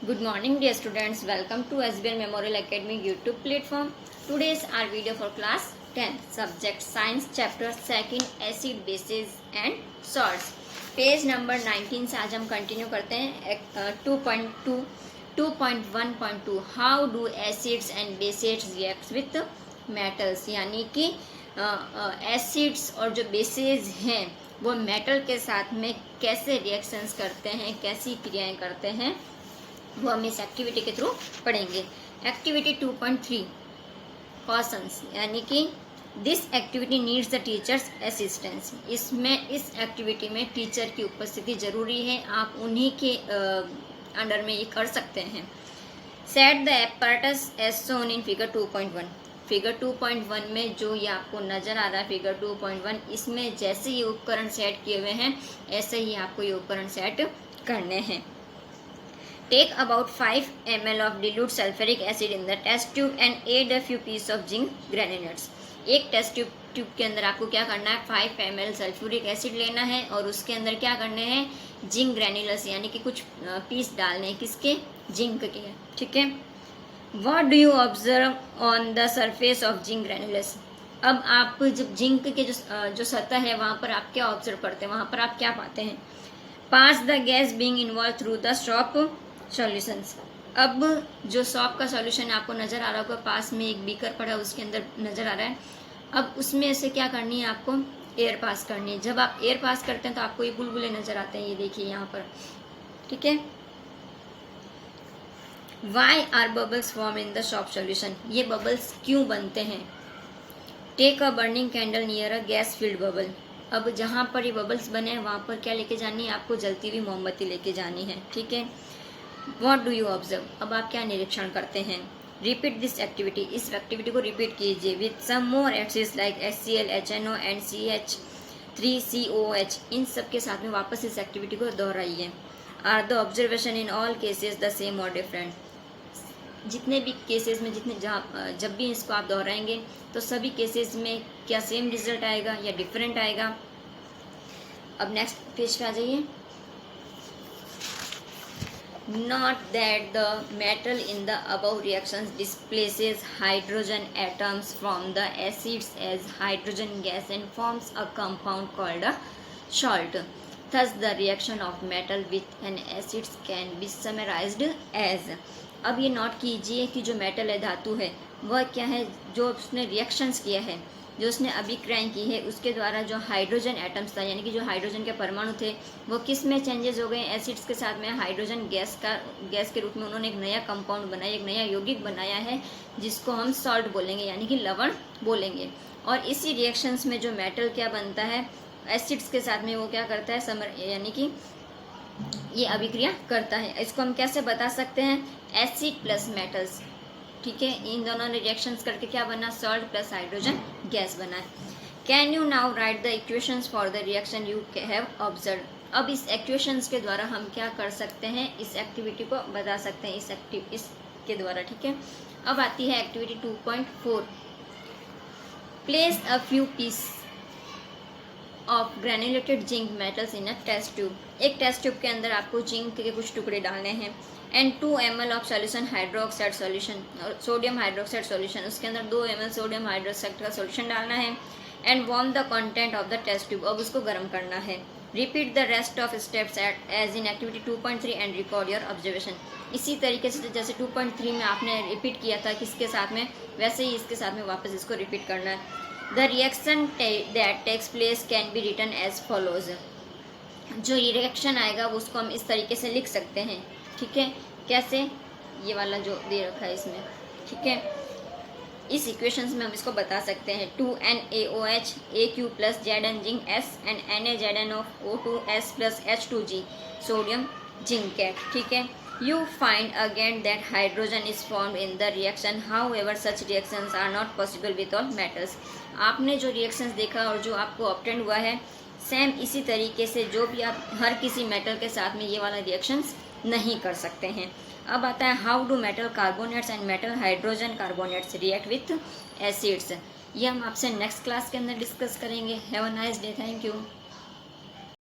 Good morning, dear students. Welcome to SBL Memorial Academy YouTube platform. Today's our video for class 10, subject science, chapter 2, acid, bases and salts. Page number 19 से आज हम continue करते हैं 2.1.2 how do acids and bases react with metals, यानी कि acids और जो bases हैं वो मेटल के साथ में कैसे रिएक्शंस करते हैं, कैसी क्रियाएं करते हैं, वो हम इस एक्टिविटी के थ्रू पढ़ेंगे। एक्टिविटी 2.3 क्वेश्चंस, यानी कि this activity needs the teachers assistance. इस एक्टिविटी में टीचर की उपस्थिति जरूरी है, आप उन्हीं के अंडर में ये कर सकते हैं। Set the apparatus as shown in figure 2.1। Figure 2.1 में जो ये आपको नजर आ रहा है फिगर 2.1, इसमें जैसे ये उपकरण सेट किए हुए हैं ऐसे ही आपको ये उपकरण सेट करने हैं। Take about 5 ml of dilute sulfuric acid in the test tube and add a few pieces of zinc granulates। एक टेस्ट ट्यूब के अंदर आपको क्या करना है, 5 ml सल्फ्यूरिक एसिड लेना है और उसके अंदर क्या करने हैं, जिंक ग्रैन्युलस यानी कि कुछ पीस डालने हैं, किसके, जिंक के, ठीक है। What do you observe on the surface of zinc granulus? अब आप जब जिंक के जो सतह है वहाँ पर आप क्या ऑब्जर्व करते हैं, वहाँ पर आप क्या पाते हैं। Pass the gas being involve through the soap solutions. अब जो सॉप का सॉल्यूशन आपको नज़र आ रहा होगा, पास में एक बीकर पड़ा है उसके अंदर नज़र आ रहा है। अब उसमें से क्या करनी है, आपको एयर पास करनी है। जब आप एयर पास करते हैं तो आपको ये बुलबुले नज़र आते हैं, ये देखिए यहाँ पर, ठीक है। Why are bubbles form in the soap solution, ये बबल्स क्यों बनते हैं। Take a burning candle near a gas filled bubble. अब जहाँ पर ये बबल्स बने हैं वहाँ पर क्या लेके जानी है, आपको जलती हुई मोमबत्ती लेके जानी है, ठीक है। What do you observe? अब आप क्या निरीक्षण करते हैं। Repeat this activity, इस एक्टिविटी को रिपीट कीजिए with some more acids like HCl, HNO and CH3COOH। इन सब के साथ में वापस इस एक्टिविटी को दोहराइए। Are the observation in all cases the same or different? जितने भी केसेस में जब भी इसको आप दोहराएंगे तो सभी केसेस में क्या सेम रिजल्ट आएगा या डिफरेंट आएगा। अब नेक्स्ट पेज पे आ जाइए। Note that the metal in the above reactions displaces hydrogen atoms from the acids as hydrogen gas and forms a compound called a salt. Thus, the reaction of metal with an acid can be summarized as। अब ये note कीजिए कि जो metal है, धातु है, वह क्या है, जो उसने रिएक्शंस किया है, जो उसने अभिक्रियाएं की है, उसके द्वारा जो हाइड्रोजन एटम्स था, यानी कि जो हाइड्रोजन के परमाणु थे, वो किस में चेंजेस हो गए, एसिड्स के साथ में हाइड्रोजन गैस के रूप में उन्होंने एक नया कंपाउंड बनाया, एक नया यौगिक बनाया है जिसको हम सॉल्ट बोलेंगे, यानी कि लवण बोलेंगे। और इसी रिएक्शंस में जो मेटल क्या बनता है, एसिड्स के साथ में वो क्या करता है, यानी कि ये अभिक्रिया करता है। इसको हम कैसे बता सकते हैं, एसिड प्लस मेटल्स, ठीक है। इन दोनों ने रिएक्शंस करके क्या बना, सॉल्ट प्लस हाइड्रोजन गैस बना है। Can you now right the equations for the reaction you have observe. अब इस इक्वेशंस के द्वारा हम क्या कर सकते हैं, इस एक्टिविटी को बता सकते हैं इसके द्वारा, ठीक है। अब आती है activity 2.4। Place a few piece of granulated zinc metals in a test tube. एक टेस्ट ट्यूब के अंदर आपको जिंक के कुछ टुकड़े डालने हैं। And 2 ml of solution hydroxide solution, और सोडियम हाइड्रोक्साइड सोल्यूशन, उसके अंदर 2 ml सोडियम हाइड्रोक्साइड का सोल्यूशन डालना है। And warm the content of the test tube, अब उसको गर्म करना है। Repeat the rest of steps as in activity 2.3 and record your observation. इसी तरीके से जैसे 2.3 में आपने रिपीट किया था किसके साथ में, वैसे ही इसके साथ में वापस इसको रिपीट करना है। The reaction that takes place can be written as follows. जो रिएक्शन आएगा वो उसको हम इस तरीके से लिख सकते हैं, ठीक है। कैसे, ये वाला जो दे रखा है इसमें, ठीक है। इस इक्वेशंस में हम इसको बता सकते हैं 2NaOH AQ plus ZnZnS and NaZnO2S plus H2G sodium zincate, ठीक है। You find again that hydrogen is formed in the reaction, however such reactions are not possible with all metals. आपने जो रिएक्शंस देखा और जो आपको ऑब्टेन हुआ है, सेम इसी तरीके से जो भी आप हर किसी मेटल के साथ में ये वाला रिएक्शंस नहीं कर सकते हैं। अब आता है how do metal carbonates and metal hydrogen carbonates react with acids. ये हम आपसे नेक्स्ट क्लास के अंदर डिस्कस करेंगे। Have a nice day, thank you.